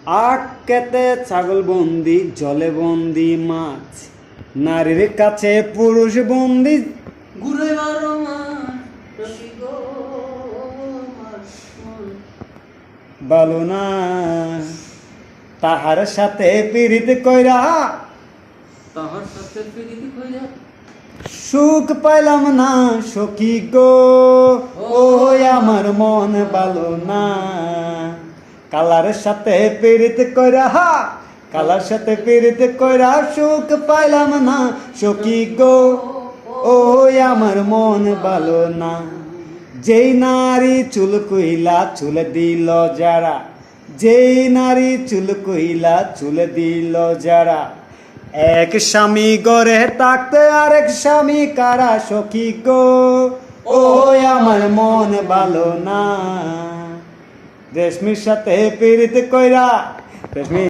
আটকেতে ছাগল বন্দি, জলে বন্দি মাছ, নারীর কাছে পুরুষ বন্দি। ঘুরে বারো মাস রসি গো মাস মন। ভালো না তাহার সাথে পীড়িত কইরা, তাহার সাথে প্রীতি কইরা সুখ পাইলাম না সখী গো, ও আমার মন ভালো না। কালার সাথে পীড়িত কইরা, কালার সাথে পীড়িত কইরা সুখ পাইলাম না সখী গো, ও আমার মন ভালো না। যেই নারী চুল কইলা চুল দিল যারা, যেই নারী চুল কইলা চুল দিল যারা, এক স্বামী গড়ে থাকতে আরেক স্বামী কারা সখী গো, ও আমার মন ভালো না। রেশমির সাথে পীড়িত কইরা, রেশমি